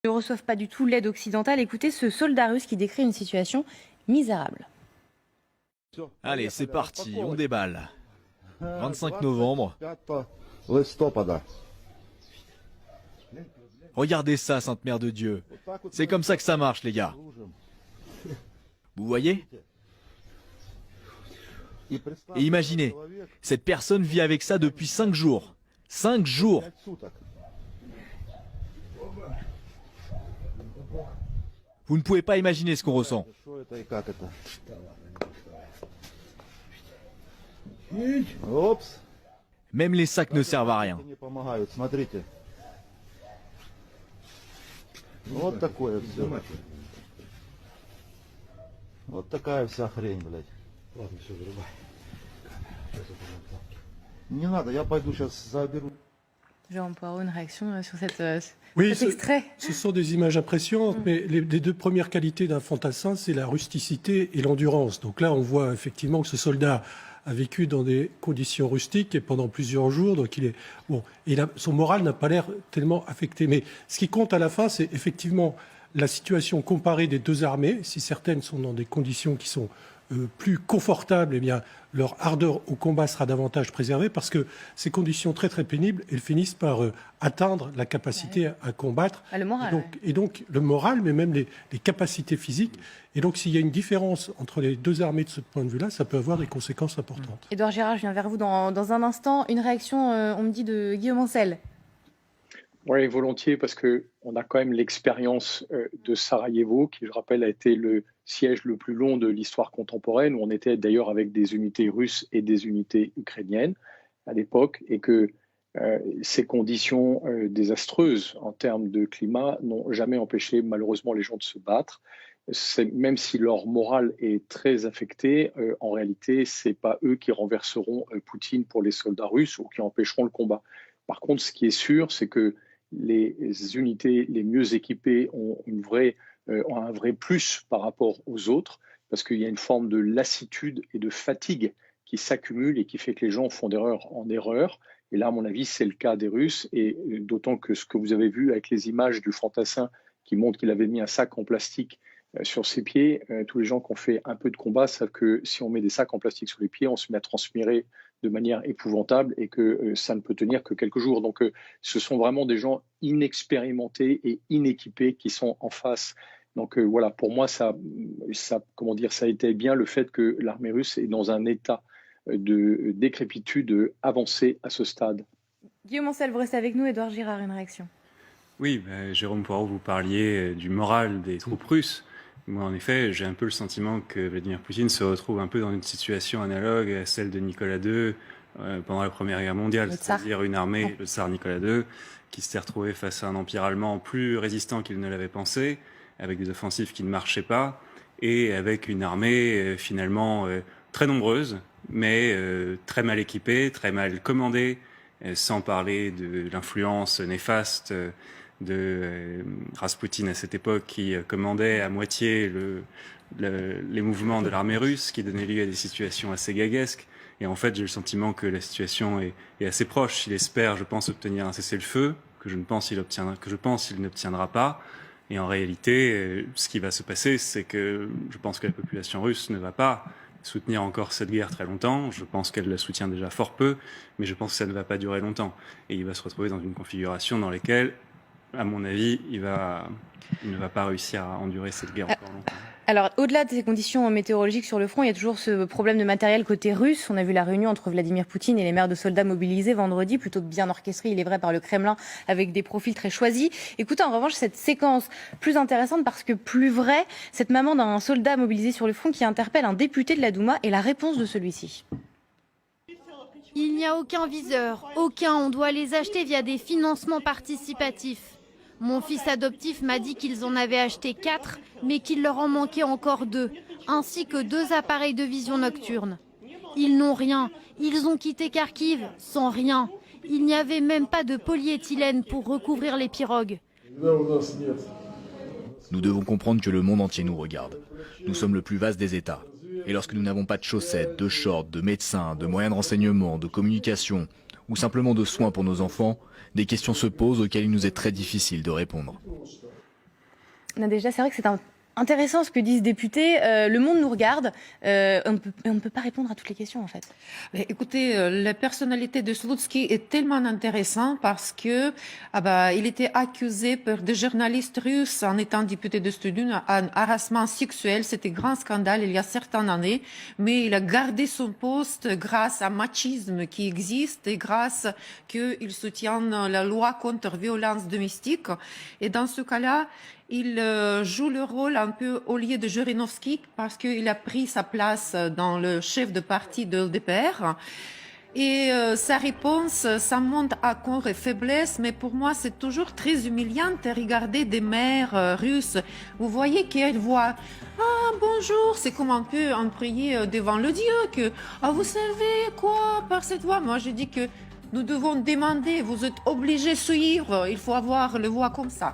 Ils ne reçoivent pas du tout l'aide occidentale. Écoutez ce soldat russe qui décrit une situation misérable. Allez, c'est parti, on déballe. 25 novembre. Regardez ça, Sainte Mère de Dieu. C'est comme ça que ça marche, les gars. Vous voyez? Et imaginez, cette personne vit avec ça depuis 5 jours. 5 jours! Vous ne pouvez pas imaginer ce qu'on ressent. Même les sacs ne servent à rien. Jérôme Poirot, une réaction sur cet extrait. extrait? Ce sont des images impressionnantes, mais les deux premières qualités d'un fantassin, c'est la rusticité et l'endurance. Donc là, on voit effectivement que ce soldat a vécu dans des conditions rustiques et pendant plusieurs jours, donc il est bon. Et son moral n'a pas l'air tellement affecté. Mais ce qui compte à la fin, c'est effectivement la situation comparée des deux armées. Si certaines sont dans des conditions qui sont plus confortables, eh bien, leur ardeur au combat sera davantage préservée parce que ces conditions très très pénibles, elles finissent par atteindre la capacité à combattre. Le moral. Et donc le moral, mais même les capacités physiques. Et donc s'il y a une différence entre les deux armées de ce point de vue-là, ça peut avoir des conséquences importantes. Édouard Girard, je viens vers vous dans un instant. Une réaction, on me dit, de Guillaume Ancel. Oui, volontiers, parce qu'on a quand même l'expérience de Sarajevo, qui, je rappelle, a été le siège le plus long de l'histoire contemporaine, où on était d'ailleurs avec des unités russes et des unités ukrainiennes à l'époque, et que ces conditions désastreuses en termes de climat n'ont jamais empêché malheureusement les gens de se battre. Même si leur morale est très affectée, en réalité, ce n'est pas eux qui renverseront Poutine pour les soldats russes ou qui empêcheront le combat. Par contre, ce qui est sûr, c'est que les unités les mieux équipées ont un vrai plus par rapport aux autres, parce qu'il y a une forme de lassitude et de fatigue qui s'accumule et qui fait que les gens font d'erreur en erreur. Et là, à mon avis, c'est le cas des Russes, et d'autant que ce que vous avez vu avec les images du fantassin qui montre qu'il avait mis un sac en plastique sur ses pieds, tous les gens qui ont fait un peu de combat savent que si on met des sacs en plastique sur les pieds, on se met à transpirer de manière épouvantable et que ça ne peut tenir que quelques jours. Donc ce sont vraiment des gens inexpérimentés et inéquipés qui sont en face. Donc voilà, pour moi, ça a été bien le fait que l'armée russe est dans un état de décrépitude avancé à ce stade. Guillaume Ancel, vous restez avec nous. Édouard Girard, une réaction. Oui, Jérôme Poirot, vous parliez du moral des troupes russes. Moi, en effet, j'ai un peu le sentiment que Vladimir Poutine se retrouve un peu dans une situation analogue à celle de Nicolas II pendant la Première Guerre mondiale, c'est-à-dire une armée, le tsar Nicolas II, qui s'était retrouvé face à un empire allemand plus résistant qu'il ne l'avait pensé, avec des offensives qui ne marchaient pas, et avec une armée finalement très nombreuse, mais très mal équipée, très mal commandée, sans parler de l'influence néfaste de Raspoutine à cette époque, qui commandait à moitié les mouvements de l'armée russe, qui donnait lieu à des situations assez gaguesques. Et en fait, j'ai le sentiment que la situation est assez proche. Il espère, je pense, obtenir un cessez-le-feu, que je pense qu'il n'obtiendra pas. Et en réalité, ce qui va se passer, c'est que je pense que la population russe ne va pas soutenir encore cette guerre très longtemps. Je pense qu'elle la soutient déjà fort peu, mais je pense que ça ne va pas durer longtemps. Et il va se retrouver dans une configuration dans laquelle, à mon avis, il ne va pas réussir à endurer cette guerre encore longtemps. Alors, au-delà de ces conditions météorologiques sur le front, il y a toujours ce problème de matériel côté russe. On a vu la réunion entre Vladimir Poutine et les maires de soldats mobilisés vendredi, plutôt bien orchestrée, il est vrai, par le Kremlin, avec des profils très choisis. Écoutez, en revanche, cette séquence plus intéressante parce que plus vraie, cette maman d'un soldat mobilisé sur le front qui interpelle un député de la Douma et la réponse de celui-ci. Il n'y a aucun viseur, aucun. On doit les acheter via des financements participatifs. Mon fils adoptif m'a dit qu'ils en avaient acheté 4, mais qu'il leur en manquait encore 2, ainsi que 2 appareils de vision nocturne. Ils n'ont rien. Ils ont quitté Kharkiv sans rien. Il n'y avait même pas de polyéthylène pour recouvrir les pirogues. Nous devons comprendre que le monde entier nous regarde. Nous sommes le plus vaste des États. Et lorsque nous n'avons pas de chaussettes, de shorts, de médecins, de moyens de renseignement, de communication, ou simplement de soins pour nos enfants, des questions se posent auxquelles il nous est très difficile de répondre. Nadejda, c'est vrai que c'est intéressant ce que disent députés. Le monde nous regarde. On ne peut pas répondre à toutes les questions, en fait. Mais écoutez, la personnalité de Slutsky est tellement intéressante parce que il était accusé par des journalistes russes en étant député de Studun d'un harassement sexuel. C'était un grand scandale il y a certaines années, mais il a gardé son poste grâce à machisme qui existe et grâce qu'il soutient la loi contre violence domestique. Et dans ce cas-là, il joue le rôle un peu au lieu de Zhirinovsky parce qu'il a pris sa place dans le chef de parti de l'LDPR. Et sa réponse, ça montre à corps et faiblesse, mais pour moi, c'est toujours très humiliant de regarder des mères russes. Vous voyez qu'elles voient « Ah, bonjour !» C'est comme un peu en prier devant le Dieu que « Ah, vous savez quoi par cette voix ?» Moi, je dis que nous devons demander, vous êtes obligés de suivre, il faut avoir le voix comme ça.